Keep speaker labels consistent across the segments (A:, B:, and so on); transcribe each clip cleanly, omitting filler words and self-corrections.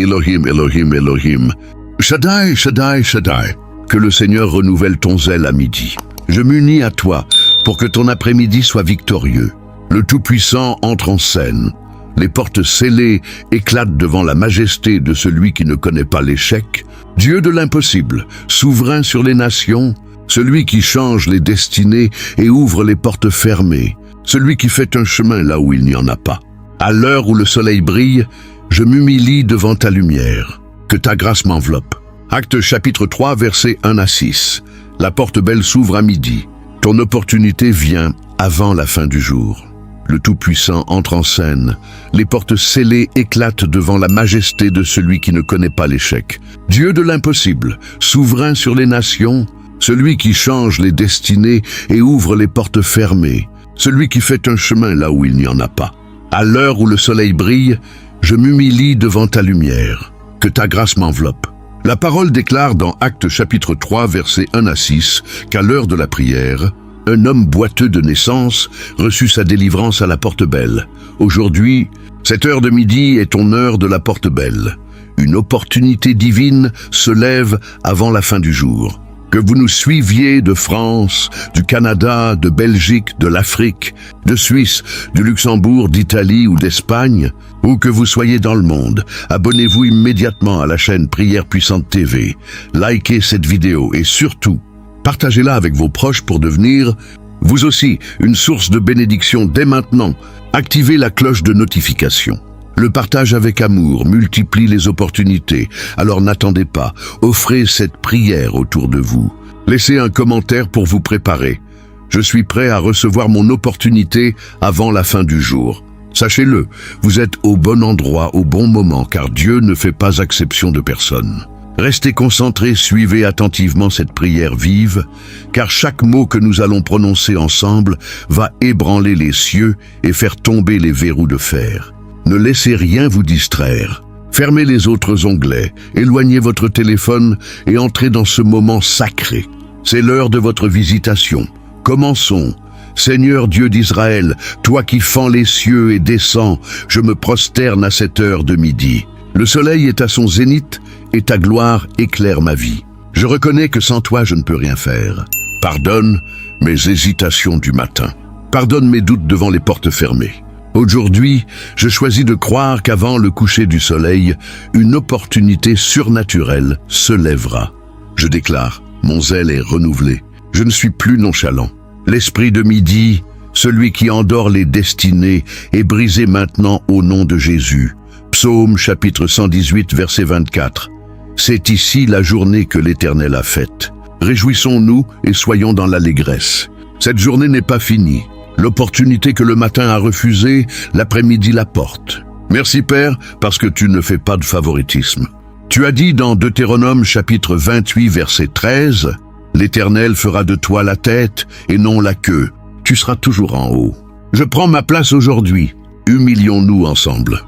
A: Elohim, Elohim, Elohim. Shaddai, Shaddai, Shaddai. Que le Seigneur renouvelle ton zèle à midi. Je m'unis à toi pour que ton après-midi soit victorieux. Le Tout-Puissant entre en scène. Les portes scellées éclatent devant la majesté de celui qui ne connaît pas l'échec. Dieu de l'impossible, souverain sur les nations, celui qui change les destinées et ouvre les portes fermées, celui qui fait un chemin là où il n'y en a pas. À l'heure où le soleil brille, je m'humilie devant ta lumière. Que ta grâce m'enveloppe. Actes chapitre 3, versets 1 à 6. La porte belle s'ouvre à midi. Ton opportunité vient avant la fin du jour. Le Tout-Puissant entre en scène. Les portes scellées éclatent devant la majesté de celui qui ne connaît pas l'échec. Dieu de l'impossible, souverain sur les nations, celui qui change les destinées et ouvre les portes fermées, celui qui fait un chemin là où il n'y en a pas. À l'heure où le soleil brille, je m'humilie devant ta lumière. Que ta grâce m'enveloppe. La parole déclare dans Actes chapitre 3, versets 1 à 6, qu'à l'heure de la prière, un homme boiteux de naissance reçut sa délivrance à la porte belle. Aujourd'hui, cette heure de midi est ton heure de la porte belle. Une opportunité divine se lève avant la fin du jour. Que vous nous suiviez de France, du Canada, de Belgique, de l'Afrique, de Suisse, du Luxembourg, d'Italie ou d'Espagne, où que vous soyez dans le monde, abonnez-vous immédiatement à la chaîne Prière Puissante TV. Likez cette vidéo et surtout, partagez-la avec vos proches pour devenir, vous aussi, une source de bénédiction dès maintenant. Activez la cloche de notification. Le partage avec amour multiplie les opportunités, alors n'attendez pas, offrez cette prière autour de vous. Laissez un commentaire pour vous préparer. Je suis prêt à recevoir mon opportunité avant la fin du jour. Sachez-le, vous êtes au bon endroit au bon moment car Dieu ne fait pas exception de personne. Restez concentrés, suivez attentivement cette prière vive, car chaque mot que nous allons prononcer ensemble va ébranler les cieux et faire tomber les verrous de fer. Ne laissez rien vous distraire. Fermez les autres onglets, éloignez votre téléphone et entrez dans ce moment sacré. C'est l'heure de votre visitation. Commençons. Seigneur Dieu d'Israël, toi qui fends les cieux et descends, je me prosterne à cette heure de midi. Le soleil est à son zénith et ta gloire éclaire ma vie. Je reconnais que sans toi je ne peux rien faire. Pardonne mes hésitations du matin. Pardonne mes doutes devant les portes fermées. Aujourd'hui, je choisis de croire qu'avant le coucher du soleil, une opportunité surnaturelle se lèvera. Je déclare, mon zèle est renouvelé. Je ne suis plus nonchalant. L'esprit de midi, celui qui endort les destinées, est brisé maintenant au nom de Jésus. Psaume chapitre 118, verset 24. C'est ici la journée que l'Éternel a faite. Réjouissons-nous et soyons dans l'allégresse. Cette journée n'est pas finie. L'opportunité que le matin a refusée, l'après-midi la porte. Merci Père, parce que tu ne fais pas de favoritisme. Tu as dit dans Deutéronome chapitre 28, verset 13, « L'Éternel fera de toi la tête et non la queue. Tu seras toujours en haut. » Je prends ma place aujourd'hui. Humilions-nous ensemble.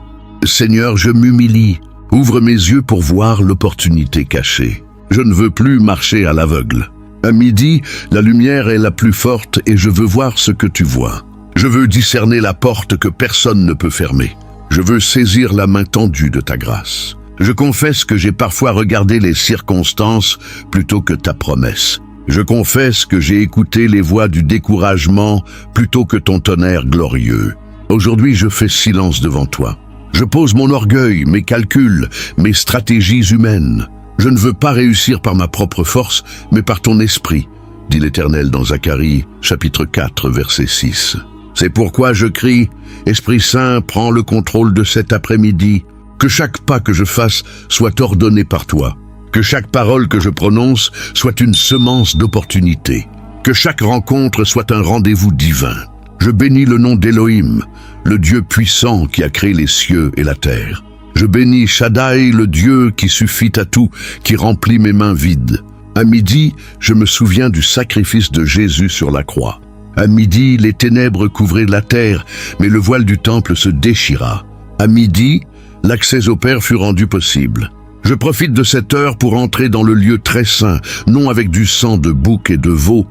A: Seigneur, je m'humilie. Ouvre mes yeux pour voir l'opportunité cachée. Je ne veux plus marcher à l'aveugle. À midi, la lumière est la plus forte et je veux voir ce que tu vois. Je veux discerner la porte que personne ne peut fermer. Je veux saisir la main tendue de ta grâce. Je confesse que j'ai parfois regardé les circonstances plutôt que ta promesse. Je confesse que j'ai écouté les voix du découragement plutôt que ton tonnerre glorieux. Aujourd'hui, je fais silence devant toi. Je pose mon orgueil, mes calculs, mes stratégies humaines. Je ne veux pas réussir par ma propre force, mais par ton esprit, dit l'Éternel dans Zacharie, chapitre 4, verset 6. C'est pourquoi je crie, Esprit Saint, prends le contrôle de cet après-midi. Que chaque pas que je fasse soit ordonné par toi. Que chaque parole que je prononce soit une semence d'opportunité. Que chaque rencontre soit un rendez-vous divin. Je bénis le nom d'Élohim, le Dieu puissant qui a créé les cieux et la terre. Je bénis Shaddai, le Dieu qui suffit à tout, qui remplit mes mains vides. À midi, je me souviens du sacrifice de Jésus sur la croix. À midi, les ténèbres couvraient la terre, mais le voile du temple se déchira. À midi, l'accès au Père fut rendu possible. Je profite de cette heure pour entrer dans le lieu très saint, non avec du sang de bouc et de veau,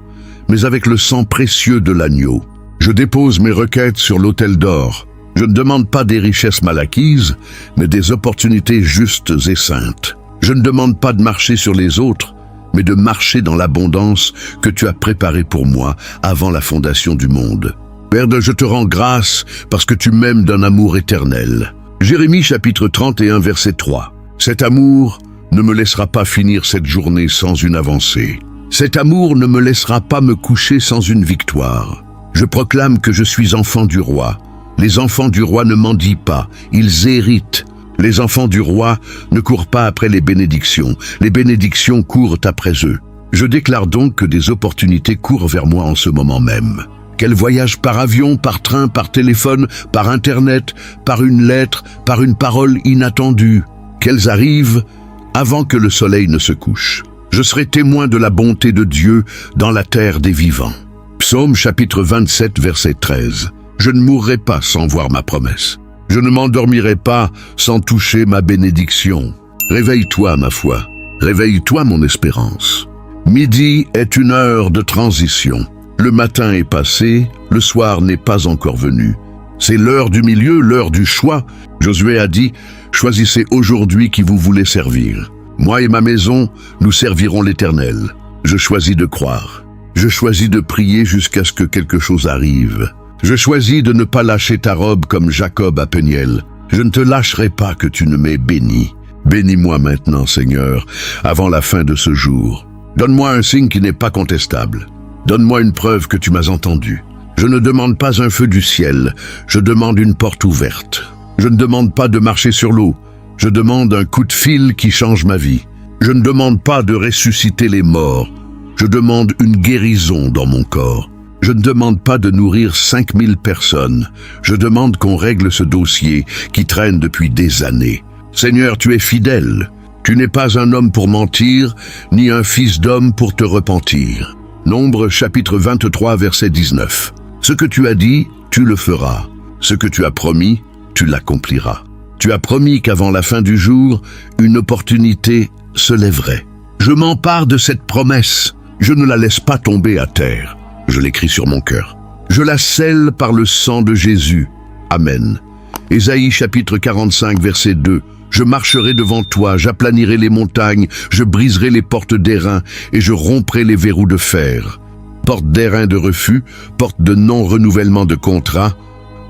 A: mais avec le sang précieux de l'agneau. Je dépose mes requêtes sur l'autel d'or. Je ne demande pas des richesses mal acquises, mais des opportunités justes et saintes. Je ne demande pas de marcher sur les autres, mais de marcher dans l'abondance que tu as préparée pour moi avant la fondation du monde. Père, je te rends grâce parce que tu m'aimes d'un amour éternel. Jérémie chapitre 31 verset 3. Cet amour ne me laissera pas finir cette journée sans une avancée. Cet amour ne me laissera pas me coucher sans une victoire. Je proclame que je suis enfant du roi. Les enfants du roi ne mendient pas, ils héritent. Les enfants du roi ne courent pas après les bénédictions courent après eux. Je déclare donc que des opportunités courent vers moi en ce moment même. Qu'elles voyagent par avion, par train, par téléphone, par internet, par une lettre, par une parole inattendue. Qu'elles arrivent avant que le soleil ne se couche. Je serai témoin de la bonté de Dieu dans la terre des vivants. Psaume chapitre 27 verset 13. Je ne mourrai pas sans voir ma promesse. Je ne m'endormirai pas sans toucher ma bénédiction. Réveille-toi, ma foi. Réveille-toi, mon espérance. Midi est une heure de transition. Le matin est passé, le soir n'est pas encore venu. C'est l'heure du milieu, l'heure du choix. Josué a dit, « Choisissez aujourd'hui qui vous voulez servir. Moi et ma maison, nous servirons l'Éternel. » Je choisis de croire. Je choisis de prier jusqu'à ce que quelque chose arrive. Je choisis de ne pas lâcher ta robe comme Jacob à Peniel. Je ne te lâcherai pas que tu ne m'aies béni. Bénis-moi maintenant, Seigneur, avant la fin de ce jour. Donne-moi un signe qui n'est pas contestable. Donne-moi une preuve que tu m'as entendu. Je ne demande pas un feu du ciel, je demande une porte ouverte. Je ne demande pas de marcher sur l'eau, je demande un coup de fil qui change ma vie. Je ne demande pas de ressusciter les morts, je demande une guérison dans mon corps. Je ne demande pas de nourrir 5000 personnes, je demande qu'on règle ce dossier qui traîne depuis des années. Seigneur, tu es fidèle, tu n'es pas un homme pour mentir, ni un fils d'homme pour te repentir. Nombre chapitre 23 verset 19. Ce que tu as dit, tu le feras. Ce que tu as promis, tu l'accompliras. Tu as promis qu'avant la fin du jour, une opportunité se lèverait. Je m'empare de cette promesse. Je ne la laisse pas tomber à terre. Je l'écris sur mon cœur. Je la scelle par le sang de Jésus. Amen. Ésaïe chapitre 45 verset 2. Je marcherai devant toi, j'aplanirai les montagnes, je briserai les portes d'airain et je romprai les verrous de fer. Porte d'airain de refus, porte de non-renouvellement de contrat,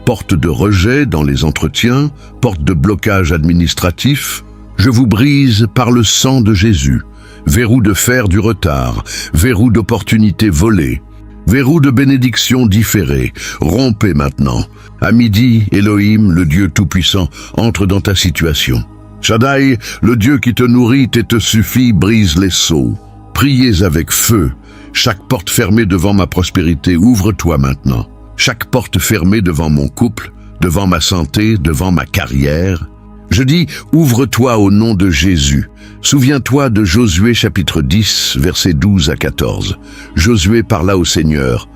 A: porte de rejet dans les entretiens, porte de blocage administratif. Je vous brise par le sang de Jésus. Verrou de fer du retard, verrou d'opportunité volée, verrou de bénédiction différée. Rompez maintenant. À midi, Elohim, le Dieu Tout-Puissant, entre dans ta situation. Shaddai, le Dieu qui te nourrit et te suffit, brise les sceaux. Priez avec feu. Chaque porte fermée devant ma prospérité, ouvre-toi maintenant. Chaque porte fermée devant mon couple, devant ma santé, devant ma carrière. Je dis, ouvre-toi au nom de Jésus. Souviens-toi de Josué chapitre 10, versets 12 à 14. Josué parla au Seigneur.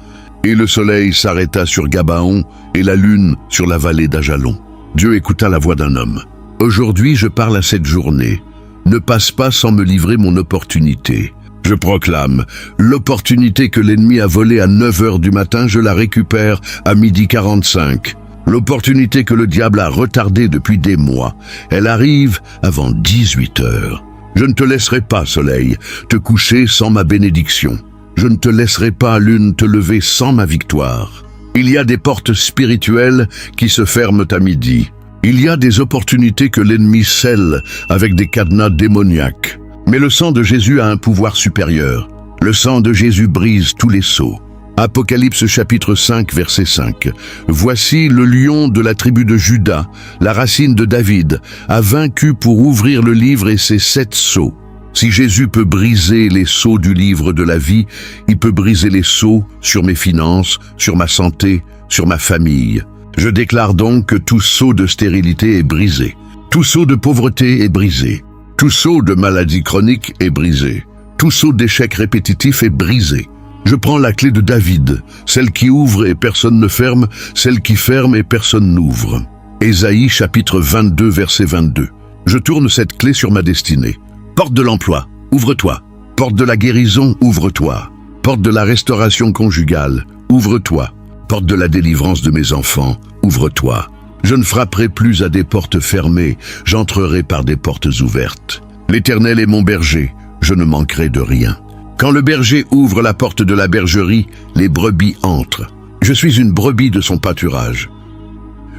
A: Et le soleil s'arrêta sur Gabaon et la lune sur la vallée d'Ajalon. Dieu écouta la voix d'un homme. Aujourd'hui, je parle à cette journée. Ne passe pas sans me livrer mon opportunité. Je proclame, l'opportunité que l'ennemi a volée à 9 heures du matin, je la récupère à 12h45. L'opportunité que le diable a retardée depuis des mois, elle arrive avant 18 heures. Je ne te laisserai pas, soleil, te coucher sans ma bénédiction. Je ne te laisserai pas, lune, te lever sans ma victoire. Il y a des portes spirituelles qui se ferment à midi. Il y a des opportunités que l'ennemi scelle avec des cadenas démoniaques. Mais le sang de Jésus a un pouvoir supérieur. Le sang de Jésus brise tous les sceaux. Apocalypse chapitre 5, verset 5. Voici le lion de la tribu de Juda, la racine de David, a vaincu pour ouvrir le livre et ses 7 sceaux. Si Jésus peut briser les sceaux du livre de la vie, il peut briser les sceaux sur mes finances, sur ma santé, sur ma famille. Je déclare donc que tout sceau de stérilité est brisé. Tout sceau de pauvreté est brisé. Tout sceau de maladie chronique est brisé. Tout sceau d'échec répétitif est brisé. Je prends la clé de David, celle qui ouvre et personne ne ferme, celle qui ferme et personne n'ouvre. Ésaïe chapitre 22, verset 22. Je tourne cette clé sur ma destinée. Porte de l'emploi, ouvre-toi. Porte de la guérison, ouvre-toi. Porte de la restauration conjugale, ouvre-toi. Porte de la délivrance de mes enfants, ouvre-toi. Je ne frapperai plus à des portes fermées, j'entrerai par des portes ouvertes. L'Éternel est mon berger, je ne manquerai de rien. Quand le berger ouvre la porte de la bergerie, les brebis entrent. Je suis une brebis de son pâturage.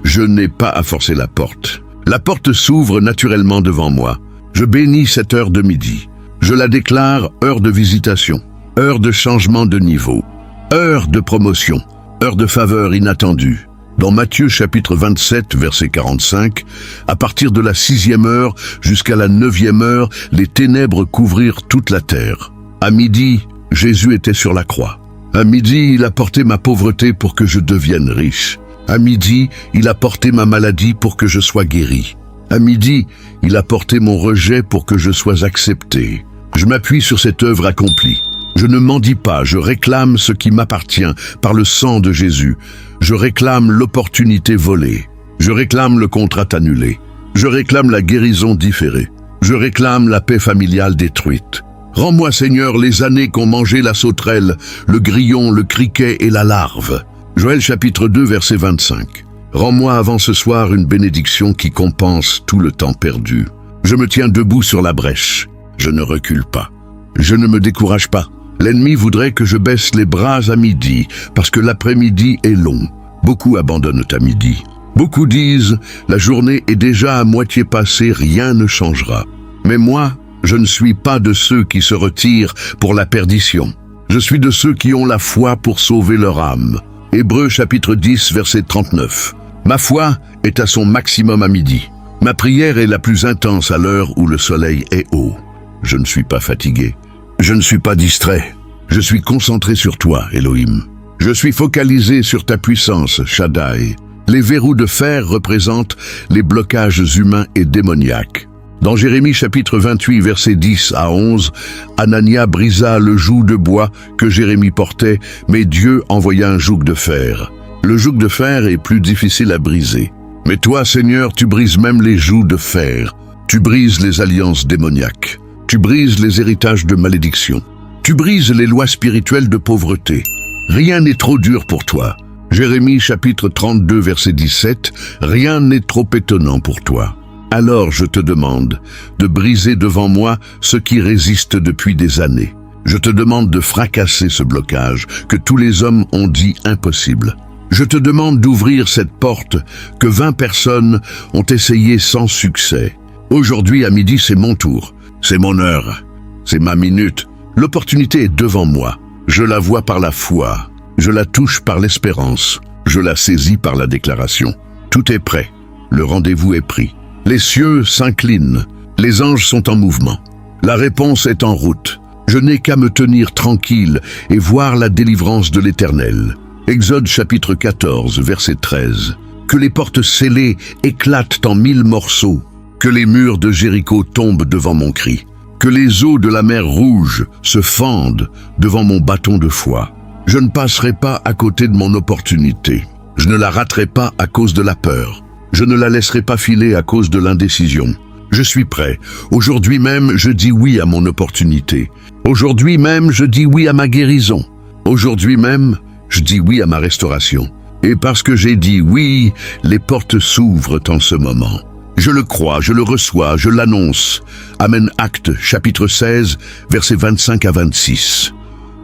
A: Je n'ai pas à forcer la porte. La porte s'ouvre naturellement devant moi. Je bénis cette heure de midi. Je la déclare heure de visitation, heure de changement de niveau, heure de promotion, heure de faveur inattendue. Dans Matthieu chapitre 27, verset 45, à partir de la 6e heure jusqu'à la 9e heure, les ténèbres couvrirent toute la terre. À midi, Jésus était sur la croix. À midi, il a porté ma pauvreté pour que je devienne riche. À midi, il a porté ma maladie pour que je sois guéri. À midi, il a porté mon rejet pour que je sois accepté. Je m'appuie sur cette œuvre accomplie. Je ne mendie pas, je réclame ce qui m'appartient par le sang de Jésus. Je réclame l'opportunité volée. Je réclame le contrat annulé. Je réclame la guérison différée. Je réclame la paix familiale détruite. Rends-moi, Seigneur, les années qu'ont mangé la sauterelle, le grillon, le criquet et la larve. Joël chapitre 2, verset 25. Rends-moi avant ce soir une bénédiction qui compense tout le temps perdu. Je me tiens debout sur la brèche. Je ne recule pas. Je ne me décourage pas. L'ennemi voudrait que je baisse les bras à midi, parce que l'après-midi est long. Beaucoup abandonnent à midi. Beaucoup disent, la journée est déjà à moitié passée, rien ne changera. Mais moi, je ne suis pas de ceux qui se retirent pour la perdition. Je suis de ceux qui ont la foi pour sauver leur âme. Hébreux chapitre 10, verset 39. Ma foi est à son maximum à midi. Ma prière est la plus intense à l'heure où le soleil est haut. Je ne suis pas fatigué. Je ne suis pas distrait. Je suis concentré sur toi, Elohim. Je suis focalisé sur ta puissance, Shaddai. Les verrous de fer représentent les blocages humains et démoniaques. Dans Jérémie chapitre 28, versets 10 à 11, Anania brisa le joug de bois que Jérémie portait, mais Dieu envoya un joug de fer. Le joug de fer est plus difficile à briser. Mais toi, Seigneur, tu brises même les jougs de fer. Tu brises les alliances démoniaques. Tu brises les héritages de malédiction. Tu brises les lois spirituelles de pauvreté. Rien n'est trop dur pour toi. Jérémie chapitre 32, verset 17, rien n'est trop étonnant pour toi. Alors je te demande de briser devant moi ce qui résiste depuis des années. Je te demande de fracasser ce blocage que tous les hommes ont dit impossible. Je te demande d'ouvrir cette porte que 20 personnes ont essayé sans succès. Aujourd'hui à midi, c'est mon tour. C'est mon heure. C'est ma minute. L'opportunité est devant moi. Je la vois par la foi. Je la touche par l'espérance. Je la saisis par la déclaration. Tout est prêt. Le rendez-vous est pris. Les cieux s'inclinent. Les anges sont en mouvement. La réponse est en route. Je n'ai qu'à me tenir tranquille et voir la délivrance de l'Éternel. Exode chapitre 14, verset 13. Que les portes scellées éclatent en 1000 morceaux. Que les murs de Jéricho tombent devant mon cri. Que les eaux de la mer Rouge se fendent devant mon bâton de foi. Je ne passerai pas à côté de mon opportunité. Je ne la raterai pas à cause de la peur. Je ne la laisserai pas filer à cause de l'indécision. Je suis prêt. Aujourd'hui même, je dis oui à mon opportunité. Aujourd'hui même, je dis oui à ma guérison. Aujourd'hui même, je dis oui à ma restauration. Et parce que j'ai dit oui, les portes s'ouvrent en ce moment. Je le crois, je le reçois, je l'annonce. Amen. Actes, chapitre 16, versets 25 à 26.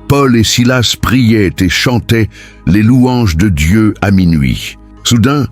A: Paul et Silas priaient et chantaient les louanges de Dieu à minuit. Soudain,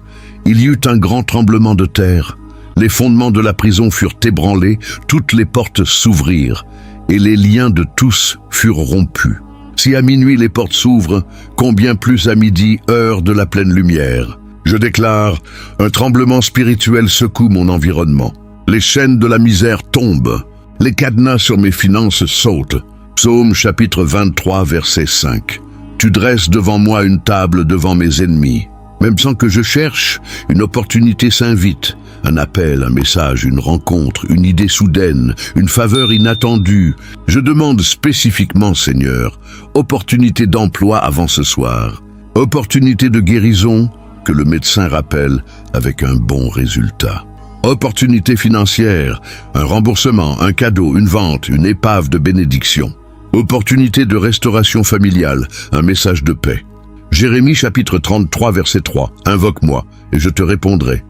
A: il y eut un grand tremblement de terre. Les fondements de la prison furent ébranlés, toutes les portes s'ouvrirent, et les liens de tous furent rompus. Si à minuit les portes s'ouvrent, combien plus à midi, heure de la pleine lumière. Je déclare, un tremblement spirituel secoue mon environnement. Les chaînes de la misère tombent. Les cadenas sur mes finances sautent. Psaume chapitre 23, verset 5. Tu dresses devant moi une table devant mes ennemis. Même sans que je cherche, une opportunité s'invite. Un appel, un message, une rencontre, une idée soudaine, une faveur inattendue. Je demande spécifiquement, Seigneur, opportunité d'emploi avant ce soir. Opportunité de guérison, que le médecin rappelle avec un bon résultat. Opportunité financière, un remboursement, un cadeau, une vente, une épave de bénédiction. Opportunité de restauration familiale, un message de paix. Jérémie chapitre 33 verset 3. Invoque-moi et je te répondrai.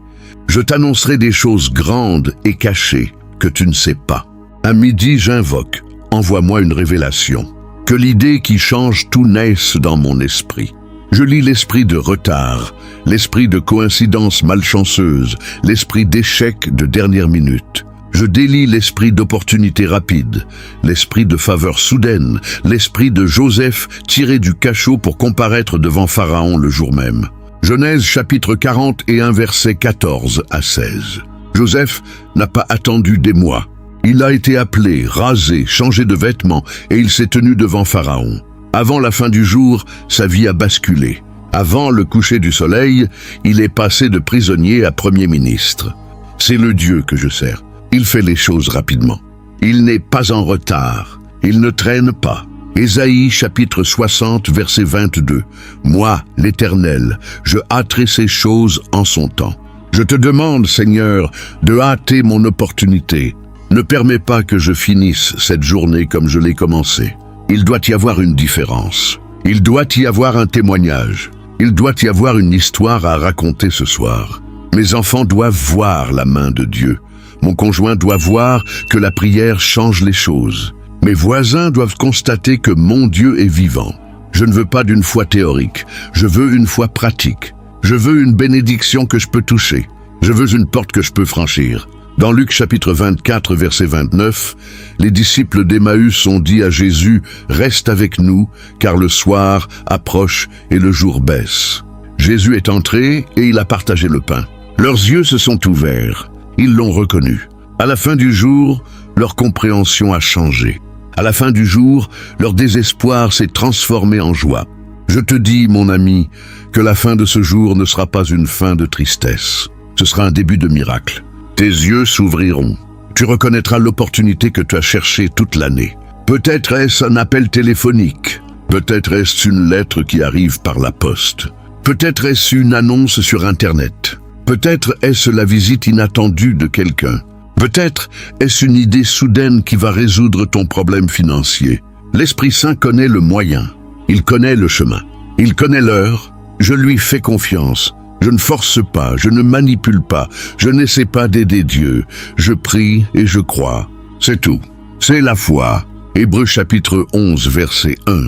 A: Je t'annoncerai des choses grandes et cachées que tu ne sais pas. À midi, j'invoque. Envoie-moi une révélation. Que l'idée qui change tout naisse dans mon esprit. Je lis l'esprit de retard, l'esprit de coïncidence malchanceuse, l'esprit d'échec de dernière minute. Je délie l'esprit d'opportunité rapide, l'esprit de faveur soudaine, l'esprit de Joseph tiré du cachot pour comparaître devant Pharaon le jour même. Genèse chapitre 41 versets 14 à 16. Joseph n'a pas attendu des mois. Il a été appelé, rasé, changé de vêtements et il s'est tenu devant Pharaon. Avant la fin du jour, sa vie a basculé. Avant le coucher du soleil, il est passé de prisonnier à premier ministre. C'est le Dieu que je sers. Il fait les choses rapidement. Il n'est pas en retard. Il ne traîne pas. Ésaïe chapitre 60 verset 22. Moi, l'Éternel, je hâterai ces choses en son temps. Je te demande, Seigneur, de hâter mon opportunité. Ne permets pas que je finisse cette journée comme je l'ai commencée. Il doit y avoir une différence. Il doit y avoir un témoignage. Il doit y avoir une histoire à raconter ce soir. Mes enfants doivent voir la main de Dieu. Mon conjoint doit voir que la prière change les choses. Mes voisins doivent constater que mon Dieu est vivant. Je ne veux pas d'une foi théorique. Je veux une foi pratique. Je veux une bénédiction que je peux toucher. Je veux une porte que je peux franchir. Dans Luc chapitre 24, verset 29, les disciples d'Emmaüs ont dit à Jésus « Reste avec nous, car le soir approche et le jour baisse. » Jésus est entré et il a partagé le pain. Leurs yeux se sont ouverts. Ils l'ont reconnu. À la fin du jour, leur compréhension a changé. À la fin du jour, leur désespoir s'est transformé en joie. Je te dis, mon ami, que la fin de ce jour ne sera pas une fin de tristesse. Ce sera un début de miracle. Tes yeux s'ouvriront. Tu reconnaîtras l'opportunité que tu as cherchée toute l'année. Peut-être est-ce un appel téléphonique. Peut-être est-ce une lettre qui arrive par la poste. Peut-être est-ce une annonce sur Internet. Peut-être est-ce la visite inattendue de quelqu'un. Peut-être est-ce une idée soudaine qui va résoudre ton problème financier. L'Esprit Saint connaît le moyen. Il connaît le chemin. Il connaît l'heure. Je lui fais confiance. Je ne force pas, je ne manipule pas, je n'essaie pas d'aider Dieu. Je prie et je crois. C'est tout. C'est la foi. Hébreux chapitre 11, verset 1.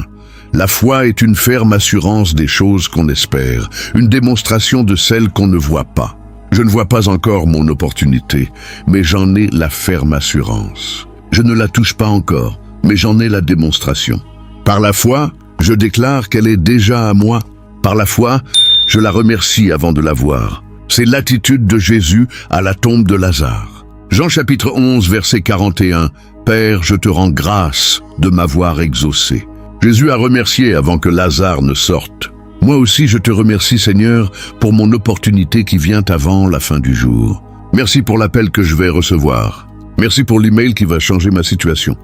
A: La foi est une ferme assurance des choses qu'on espère, une démonstration de celles qu'on ne voit pas. Je ne vois pas encore mon opportunité, mais j'en ai la ferme assurance. Je ne la touche pas encore, mais j'en ai la démonstration. Par la foi, je déclare qu'elle est déjà à moi. Par la foi, je la remercie avant de la voir. C'est l'attitude de Jésus à la tombe de Lazare. Jean chapitre 11, verset 41. Père, je te rends grâce de m'avoir exaucé. Jésus a remercié avant que Lazare ne sorte. Moi aussi, je te remercie, Seigneur, pour mon opportunité qui vient avant la fin du jour. Merci pour l'appel que je vais recevoir. Merci pour l'email qui va changer ma situation.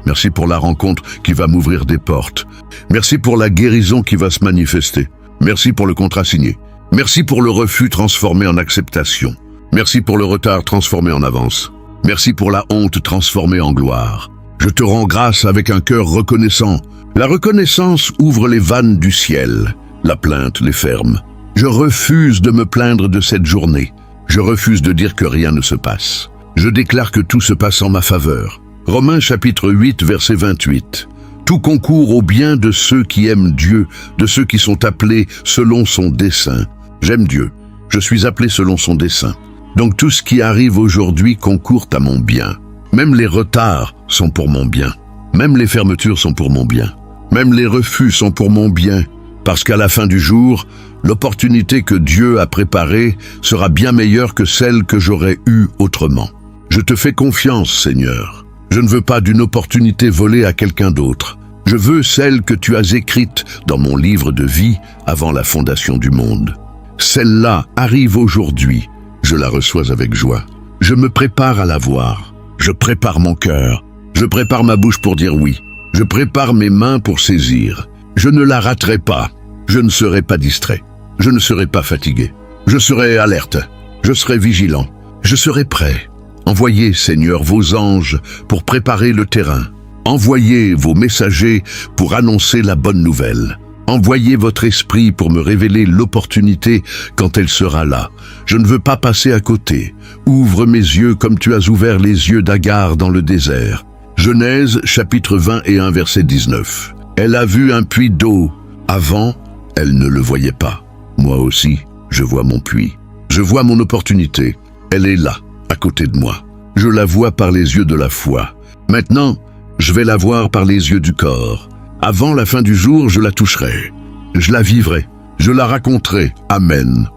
A: Merci pour la rencontre qui va m'ouvrir des portes. Merci pour la guérison qui va se manifester. Merci pour le contrat signé. Merci pour le refus transformé en acceptation. Merci pour le retard transformé en avance. Merci pour la honte transformée en gloire. Je te rends grâce avec un cœur reconnaissant. La reconnaissance ouvre les vannes du ciel. La plainte les ferme. Je refuse de me plaindre de cette journée. Je refuse de dire que rien ne se passe. Je déclare que tout se passe en ma faveur. Romains chapitre 8, verset 28. Tout concourt au bien de ceux qui aiment Dieu, de ceux qui sont appelés selon son dessein. J'aime Dieu. Je suis appelé selon son dessein. Donc tout ce qui arrive aujourd'hui concourt à mon bien. Même les retards sont pour mon bien. Même les fermetures sont pour mon bien. Même les refus sont pour mon bien. Parce qu'à la fin du jour, l'opportunité que Dieu a préparée sera bien meilleure que celle que j'aurais eue autrement. Je te fais confiance, Seigneur. Je ne veux pas d'une opportunité volée à quelqu'un d'autre. Je veux celle que tu as écrite dans mon livre de vie avant la fondation du monde. Celle-là arrive aujourd'hui. Je la reçois avec joie. Je me prépare à la voir. Je prépare mon cœur. Je prépare ma bouche pour dire oui. Je prépare mes mains pour saisir. Je ne la raterai pas. Je ne serai pas distrait. Je ne serai pas fatigué. Je serai alerte. Je serai vigilant. Je serai prêt. Envoyez, Seigneur, vos anges pour préparer le terrain. Envoyez vos messagers pour annoncer la bonne nouvelle. Envoyez votre esprit pour me révéler l'opportunité quand elle sera là. Je ne veux pas passer à côté. Ouvre mes yeux comme tu as ouvert les yeux d'Agar dans le désert. Genèse, chapitre 21, verset 19. Elle a vu un puits d'eau. Avant, elle ne le voyait pas. Moi aussi, je vois mon puits. Je vois mon opportunité. Elle est là, à côté de moi. Je la vois par les yeux de la foi. Maintenant, je vais la voir par les yeux du corps. Avant la fin du jour, je la toucherai. Je la vivrai. Je la raconterai. Amen.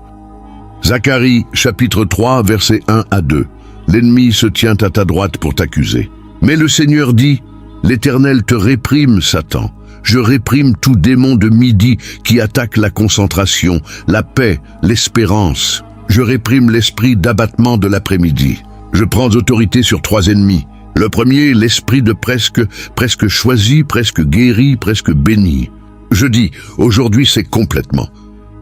A: Zacharie, chapitre 3, versets 1 à 2. L'ennemi se tient à ta droite pour t'accuser. Mais le Seigneur dit, l'Éternel te réprime, Satan. Je réprime tout démon de midi qui attaque la concentration, la paix, l'espérance. Je réprime l'esprit d'abattement de l'après-midi. Je prends autorité sur 3 ennemis. Le premier, l'esprit de presque choisi, presque guéri, presque béni. Je dis, aujourd'hui c'est complètement.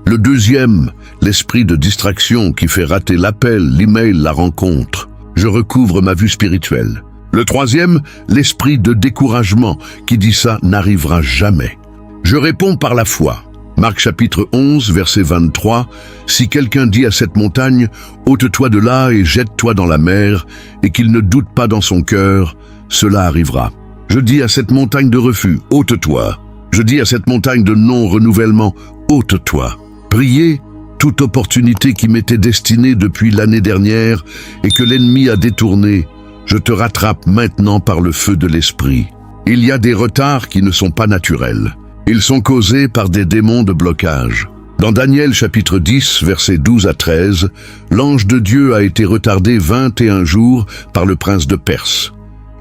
A: Le deuxième, l'esprit de distraction qui fait rater l'appel, l'email, la rencontre. Je recouvre ma vue spirituelle. Le troisième, l'esprit de découragement qui dit ça n'arrivera jamais. Je réponds par la foi. Marc chapitre 11, verset 23, « Si quelqu'un dit à cette montagne, ôte-toi de là et jette-toi dans la mer, et qu'il ne doute pas dans son cœur, cela arrivera. Je dis à cette montagne de refus, ôte-toi. Je dis à cette montagne de non-renouvellement, ôte-toi. » Priez, toute opportunité qui m'était destinée depuis l'année dernière et que l'ennemi a détournée, je te rattrape maintenant par le feu de l'esprit. Il y a des retards qui ne sont pas naturels. Ils sont causés par des démons de blocage. Dans Daniel chapitre 10, versets 12 à 13, l'ange de Dieu a été retardé 21 jours par le prince de Perse.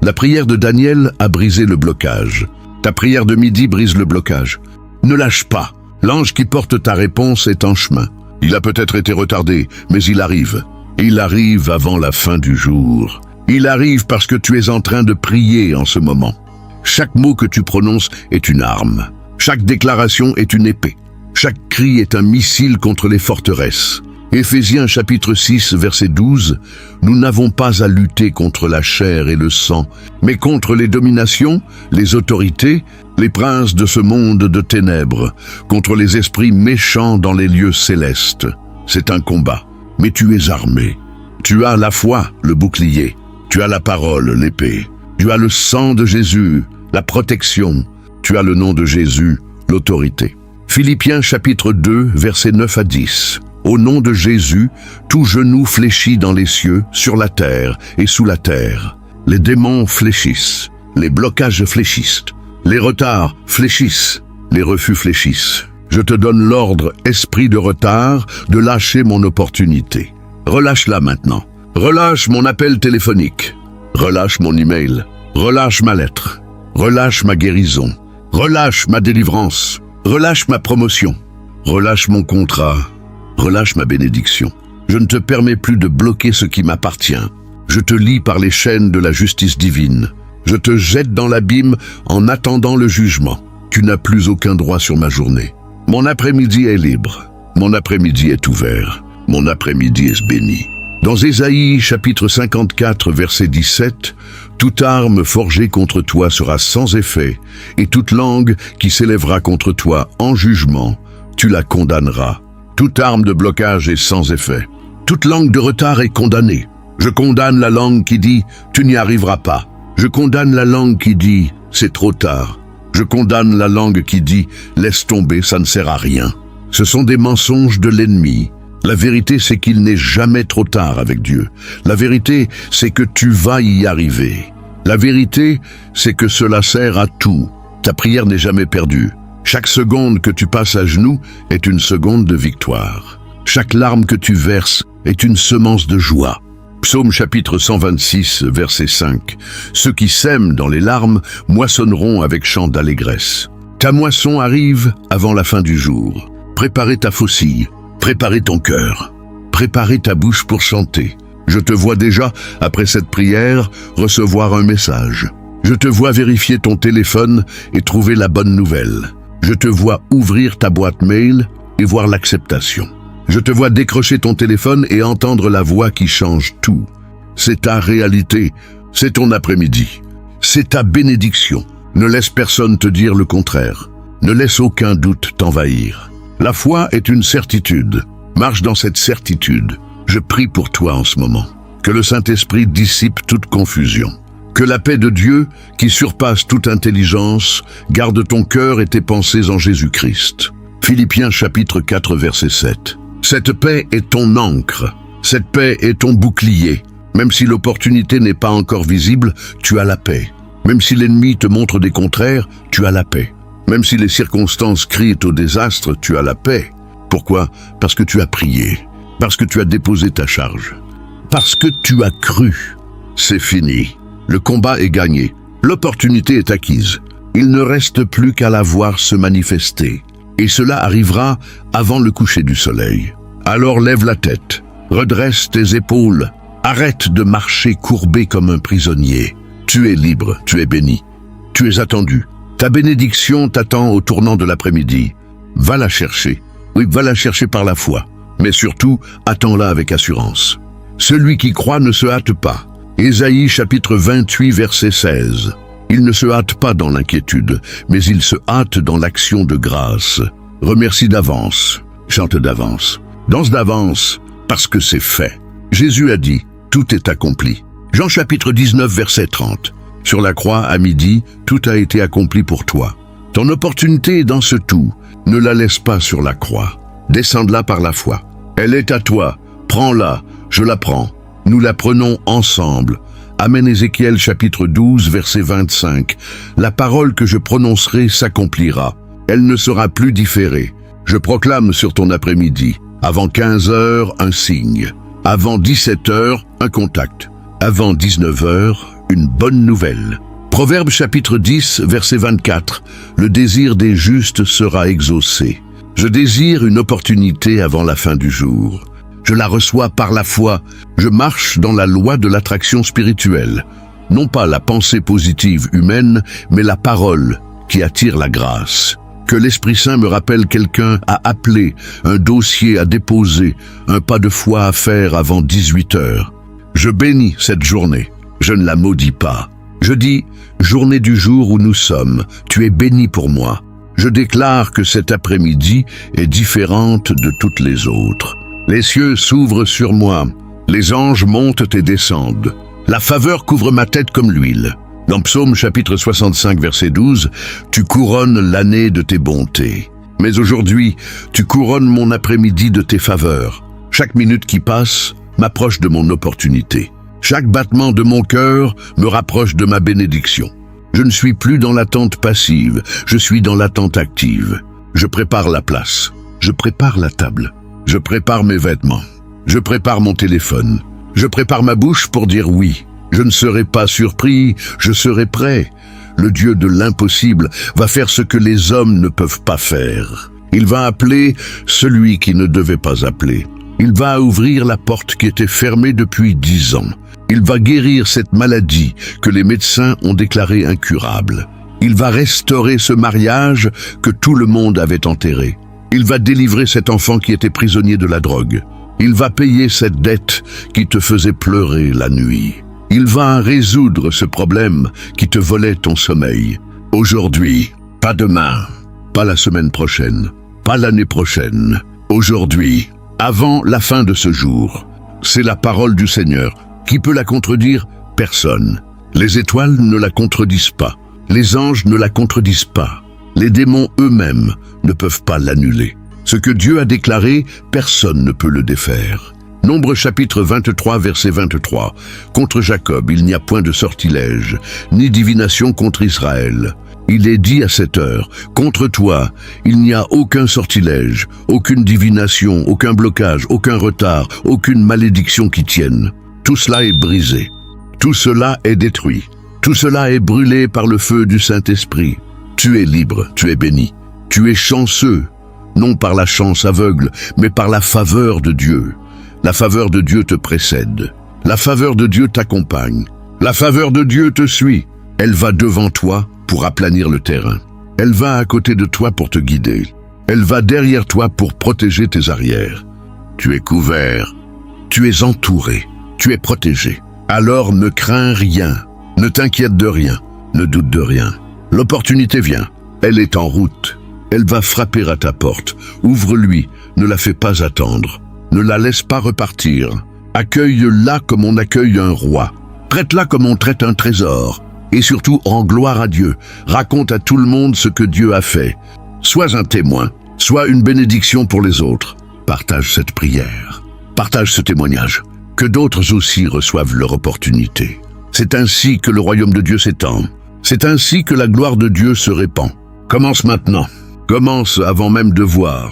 A: La prière de Daniel a brisé le blocage. Ta prière de midi brise le blocage. Ne lâche pas. L'ange qui porte ta réponse est en chemin. Il a peut-être été retardé, mais il arrive. Il arrive avant la fin du jour. Il arrive parce que tu es en train de prier en ce moment. Chaque mot que tu prononces est une arme. Chaque déclaration est une épée. Chaque cri est un missile contre les forteresses. Éphésiens chapitre 6, verset 12, « Nous n'avons pas à lutter contre la chair et le sang, mais contre les dominations, les autorités, les princes de ce monde de ténèbres, contre les esprits méchants dans les lieux célestes. » C'est un combat, mais tu es armé. Tu as la foi, le bouclier. Tu as la parole, l'épée. Tu as le sang de Jésus, la protection. Tu as le nom de Jésus, l'autorité. Philippiens chapitre 2, versets 9 à 10. Au nom de Jésus, tout genou fléchit dans les cieux, sur la terre et sous la terre. Les démons fléchissent, les blocages fléchissent, les retards fléchissent, les refus fléchissent. Je te donne l'ordre, esprit de retard, de lâcher mon opportunité. Relâche-la maintenant. Relâche mon appel téléphonique. Relâche mon email. Relâche ma lettre. Relâche ma guérison. Relâche ma délivrance. Relâche ma promotion. Relâche mon contrat. Relâche ma bénédiction. Je ne te permets plus de bloquer ce qui m'appartient. Je te lie par les chaînes de la justice divine. Je te jette dans l'abîme en attendant le jugement. Tu n'as plus aucun droit sur ma journée. Mon après-midi est libre. Mon après-midi est ouvert. Mon après-midi est béni. Dans Ésaïe, chapitre 54, verset 17, « Toute arme forgée contre toi sera sans effet, et toute langue qui s'élèvera contre toi en jugement, tu la condamneras. Toute arme de blocage est sans effet. Toute langue de retard est condamnée. Je condamne la langue qui dit « Tu n'y arriveras pas ». Je condamne la langue qui dit « C'est trop tard ». Je condamne la langue qui dit « Laisse tomber, ça ne sert à rien ». Ce sont des mensonges de l'ennemi. La vérité, c'est qu'il n'est jamais trop tard avec Dieu. La vérité, c'est que tu vas y arriver. La vérité, c'est que cela sert à tout. Ta prière n'est jamais perdue. Chaque seconde que tu passes à genoux est une seconde de victoire. Chaque larme que tu verses est une semence de joie. Psaume chapitre 126, verset 5. Ceux qui sèment dans les larmes moissonneront avec chant d'allégresse. Ta moisson arrive avant la fin du jour. Préparez ta faucille. Préparez ton cœur, préparez ta bouche pour chanter. Je te vois déjà, après cette prière, recevoir un message. Je te vois vérifier ton téléphone et trouver la bonne nouvelle. Je te vois ouvrir ta boîte mail et voir l'acceptation. Je te vois décrocher ton téléphone et entendre la voix qui change tout. C'est ta réalité, c'est ton après-midi. C'est ta bénédiction. Ne laisse personne te dire le contraire. Ne laisse aucun doute t'envahir. La foi est une certitude. Marche dans cette certitude. Je prie pour toi en ce moment. Que le Saint-Esprit dissipe toute confusion. Que la paix de Dieu, qui surpasse toute intelligence, garde ton cœur et tes pensées en Jésus-Christ. Philippiens chapitre 4 verset 7. Cette paix est ton ancre. Cette paix est ton bouclier. Même si l'opportunité n'est pas encore visible, tu as la paix. Même si l'ennemi te montre des contraires, tu as la paix. Même si les circonstances crient au désastre, tu as la paix. Pourquoi? Parce que tu as prié. Parce que tu as déposé ta charge. Parce que tu as cru. C'est fini. Le combat est gagné. L'opportunité est acquise. Il ne reste plus qu'à la voir se manifester. Et cela arrivera avant le coucher du soleil. Alors lève la tête, redresse tes épaules, arrête de marcher courbé comme un prisonnier. Tu es libre, tu es béni. Tu es attendu. Ta bénédiction t'attend au tournant de l'après-midi. Va la chercher. Oui, va la chercher par la foi. Mais surtout, attends-la avec assurance. Celui qui croit ne se hâte pas. Ésaïe chapitre 28 verset 16. Il ne se hâte pas dans l'inquiétude, mais il se hâte dans l'action de grâce. Remercie d'avance, chante d'avance, danse d'avance, parce que c'est fait. Jésus a dit, tout est accompli. Jean chapitre 19 verset 30. Sur la croix, à midi, tout a été accompli pour toi. Ton opportunité est dans ce tout. Ne la laisse pas sur la croix. Descends-la par la foi. Elle est à toi. Prends-la. Je la prends. Nous la prenons ensemble. Amen. Ézéchiel chapitre 12 verset 25. La parole que je prononcerai s'accomplira. Elle ne sera plus différée. Je proclame sur ton après-midi. Avant 15 heures, un signe. Avant 17 heures, un contact. Avant 19 heures, une bonne nouvelle. Proverbe chapitre 10 verset 24. Le désir des justes sera exaucé. Je désire une opportunité avant la fin du jour. Je la reçois par la foi. Je marche dans la loi de l'attraction spirituelle. Non pas la pensée positive humaine, mais la parole qui attire la grâce. Que l'Esprit Saint me rappelle quelqu'un à appeler, un dossier à déposer, un pas de foi à faire avant 18 heures. Je bénis cette journée. Je ne la maudis pas. Je dis, journée du jour où nous sommes, tu es béni pour moi. Je déclare que cet après-midi est différente de toutes les autres. Les cieux s'ouvrent sur moi, les anges montent et descendent. La faveur couvre ma tête comme l'huile. Dans Psaume chapitre 65 verset 12, tu couronnes l'année de tes bontés. Mais aujourd'hui, tu couronnes mon après-midi de tes faveurs. Chaque minute qui passe m'approche de mon opportunité. Chaque battement de mon cœur me rapproche de ma bénédiction. Je ne suis plus dans l'attente passive, je suis dans l'attente active. Je prépare la place, je prépare la table. Je prépare mes vêtements. Je prépare mon téléphone. Je prépare ma bouche pour dire oui. Je ne serai pas surpris, je serai prêt. Le Dieu de l'impossible va faire ce que les hommes ne peuvent pas faire. Il va appeler celui qui ne devait pas appeler. Il va ouvrir la porte qui était fermée depuis 10 ans. Il va guérir cette maladie que les médecins ont déclarée incurable. Il va restaurer ce mariage que tout le monde avait enterré. Il va délivrer cet enfant qui était prisonnier de la drogue. Il va payer cette dette qui te faisait pleurer la nuit. Il va résoudre ce problème qui te volait ton sommeil. Aujourd'hui, pas demain, pas la semaine prochaine, pas l'année prochaine. Aujourd'hui, avant la fin de ce jour. C'est la parole du Seigneur. Qui peut la contredire? Personne. Les étoiles ne la contredisent pas. Les anges ne la contredisent pas. Les démons eux-mêmes ne peuvent pas l'annuler. Ce que Dieu a déclaré, personne ne peut le défaire. Nombre chapitre 23, verset 23. Contre Jacob, il n'y a point de sortilège, ni divination contre Israël. Il est dit à cette heure, contre toi, il n'y a aucun sortilège, aucune divination, aucun blocage, aucun retard, aucune malédiction qui tienne. Tout cela est brisé. Tout cela est détruit. Tout cela est brûlé par le feu du Saint-Esprit. Tu es libre, tu es béni. Tu es chanceux, non par la chance aveugle, mais par la faveur de Dieu. La faveur de Dieu te précède. La faveur de Dieu t'accompagne. La faveur de Dieu te suit. Elle va devant toi pour aplanir le terrain. Elle va à côté de toi pour te guider. Elle va derrière toi pour protéger tes arrières. Tu es couvert. Tu es entouré. Tu es protégé. Alors ne crains rien. Ne t'inquiète de rien. Ne doute de rien. L'opportunité vient. Elle est en route. Elle va frapper à ta porte. Ouvre-lui, ne la fais pas attendre. Ne la laisse pas repartir. Accueille-la comme on accueille un roi. Traite-la comme on traite un trésor. Et surtout, rends gloire à Dieu. Raconte à tout le monde ce que Dieu a fait. Sois un témoin. Sois une bénédiction pour les autres. Partage cette prière. Partage ce témoignage. Que d'autres aussi reçoivent leur opportunité. C'est ainsi que le royaume de Dieu s'étend. C'est ainsi que la gloire de Dieu se répand. Commence maintenant. Commence avant même de voir.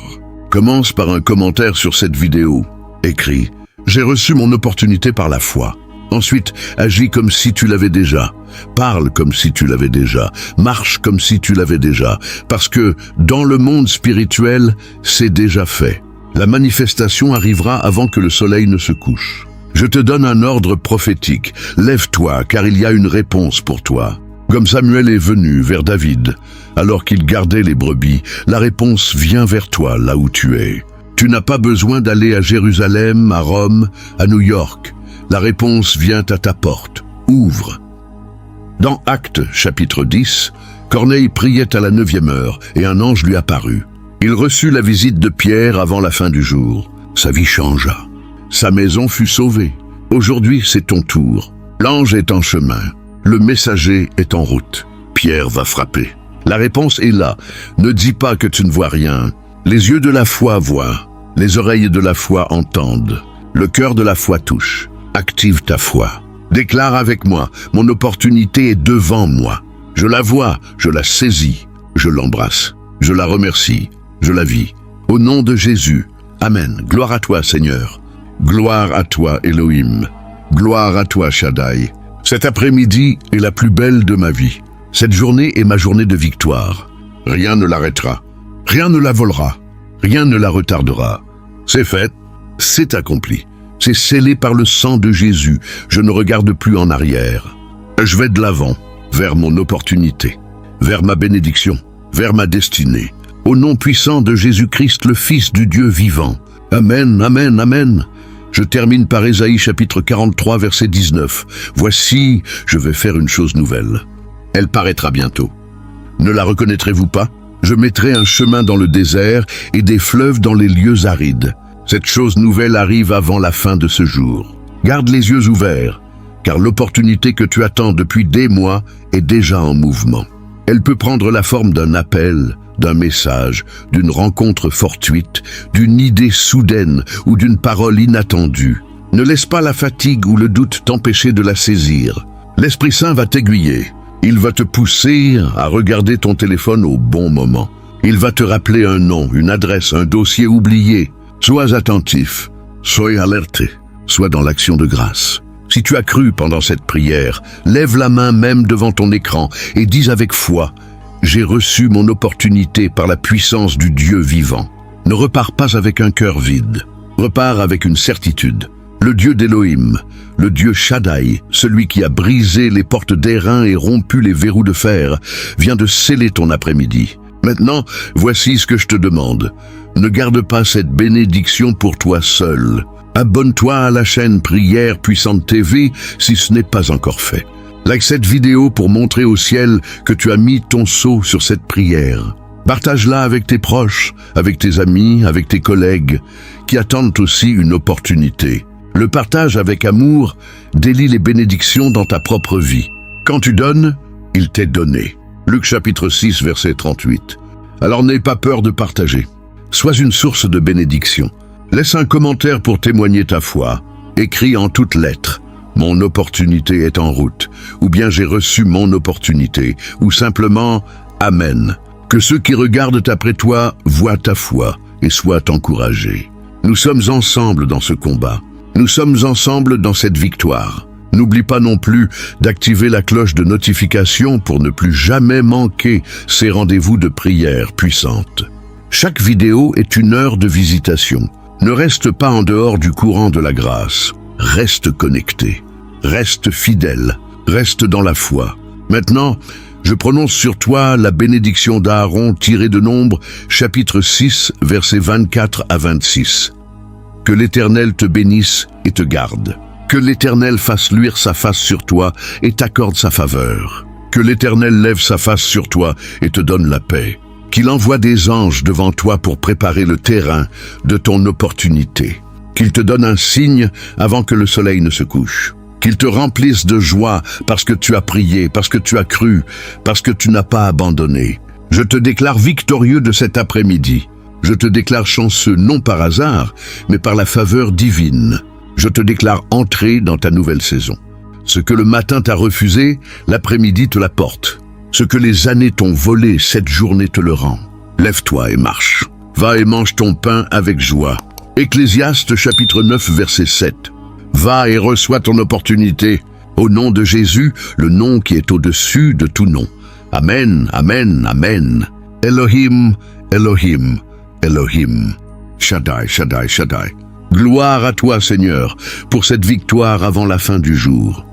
A: Commence par un commentaire sur cette vidéo. Écris « J'ai reçu mon opportunité par la foi ». Ensuite, agis comme si tu l'avais déjà. Parle comme si tu l'avais déjà. Marche comme si tu l'avais déjà. Parce que dans le monde spirituel, c'est déjà fait. La manifestation arrivera avant que le soleil ne se couche. Je te donne un ordre prophétique. Lève-toi, car il y a une réponse pour toi. Comme Samuel est venu vers David, alors qu'il gardait les brebis, la réponse vient vers toi, là où tu es. Tu n'as pas besoin d'aller à Jérusalem, à Rome, à New York. La réponse vient à ta porte. Ouvre. Dans Actes, chapitre 10, Corneille priait à la 9e heure, et un ange lui apparut. Il reçut la visite de Pierre avant la fin du jour. Sa vie changea. Sa maison fut sauvée. Aujourd'hui, c'est ton tour. L'ange est en chemin. Le messager est en route. Pierre va frapper. La réponse est là. Ne dis pas que tu ne vois rien. Les yeux de la foi voient. Les oreilles de la foi entendent. Le cœur de la foi touche. Active ta foi. Déclare avec moi, mon opportunité est devant moi. Je la vois, je la saisis, je l'embrasse. Je la remercie, je la vis. Au nom de Jésus, Amen. Gloire à toi, Seigneur. Gloire à toi, Elohim. Gloire à toi, Shaddai. Cet après-midi est la plus belle de ma vie. Cette journée est ma journée de victoire. Rien ne l'arrêtera. Rien ne la volera. Rien ne la retardera. C'est fait. C'est accompli. C'est scellé par le sang de Jésus. Je ne regarde plus en arrière. Je vais de l'avant, vers mon opportunité, vers ma bénédiction, vers ma destinée. Au nom puissant de Jésus-Christ, le Fils du Dieu vivant. Amen, amen, amen. Je termine par Ésaïe chapitre 43, verset 19. Voici, je vais faire une chose nouvelle. Elle paraîtra bientôt. Ne la reconnaîtrez-vous pas? Je mettrai un chemin dans le désert et des fleuves dans les lieux arides. Cette chose nouvelle arrive avant la fin de ce jour. Garde les yeux ouverts, car l'opportunité que tu attends depuis des mois est déjà en mouvement. Elle peut prendre la forme d'un appel, d'un message, d'une rencontre fortuite, d'une idée soudaine ou d'une parole inattendue. Ne laisse pas la fatigue ou le doute t'empêcher de la saisir. L'Esprit Saint va t'aiguiller. Il va te pousser à regarder ton téléphone au bon moment. Il va te rappeler un nom, une adresse, un dossier oublié. Sois attentif, sois alerté, sois dans l'action de grâce. Si tu as cru pendant cette prière, lève la main même devant ton écran et dis avec foi, « J'ai reçu mon opportunité par la puissance du Dieu vivant. » Ne repars pas avec un cœur vide, repars avec une certitude. Le Dieu d'Élohim, le Dieu Shaddai, celui qui a brisé les portes d'airain et rompu les verrous de fer, vient de sceller ton après-midi. Maintenant, voici ce que je te demande. Ne garde pas cette bénédiction pour toi seul. Abonne-toi à la chaîne Prière Puissante TV si ce n'est pas encore fait. Like cette vidéo pour montrer au ciel que tu as mis ton sceau sur cette prière. Partage-la avec tes proches, avec tes amis, avec tes collègues, qui attendent aussi une opportunité. Le partage avec amour délie les bénédictions dans ta propre vie. Quand tu donnes, il t'est donné. Luc chapitre 6, verset 38. Alors n'aie pas peur de partager. Sois une source de bénédiction. Laisse un commentaire pour témoigner ta foi. Écris en toutes lettres. Mon opportunité est en route. Ou bien j'ai reçu mon opportunité. Ou simplement Amen. Que ceux qui regardent après toi voient ta foi et soient encouragés. Nous sommes ensemble dans ce combat. Nous sommes ensemble dans cette victoire. N'oublie pas non plus d'activer la cloche de notification pour ne plus jamais manquer ces rendez-vous de prière puissante. Chaque vidéo est une heure de visitation. Ne reste pas en dehors du courant de la grâce. Reste connecté. Reste fidèle. Reste dans la foi. Maintenant, je prononce sur toi la bénédiction d'Aaron tirée de Nombre, chapitre 6, versets 24 à 26. Que l'Éternel te bénisse et te garde. Que l'Éternel fasse luire sa face sur toi et t'accorde sa faveur. Que l'Éternel lève sa face sur toi et te donne la paix. qu'il envoie des anges devant toi pour préparer le terrain de ton opportunité, qu'il te donne un signe avant que le soleil ne se couche, qu'il te remplisse de joie parce que tu as prié, parce que tu as cru, parce que tu n'as pas abandonné. Je te déclare victorieux de cet après-midi. Je te déclare chanceux non par hasard, mais par la faveur divine. Je te déclare entré dans ta nouvelle saison. Ce que le matin t'a refusé, l'après-midi te l'apporte. Ce que les années t'ont volé, cette journée te le rend. Lève-toi et marche. Va et mange ton pain avec joie. Ecclésiaste chapitre 9 verset 7. Va et reçois ton opportunité. Au nom de Jésus, le nom qui est au-dessus de tout nom. Amen, amen, amen. Elohim, Elohim, Elohim. Shaddai, Shaddai, Shaddai. Gloire à toi, Seigneur, pour cette victoire avant la fin du jour.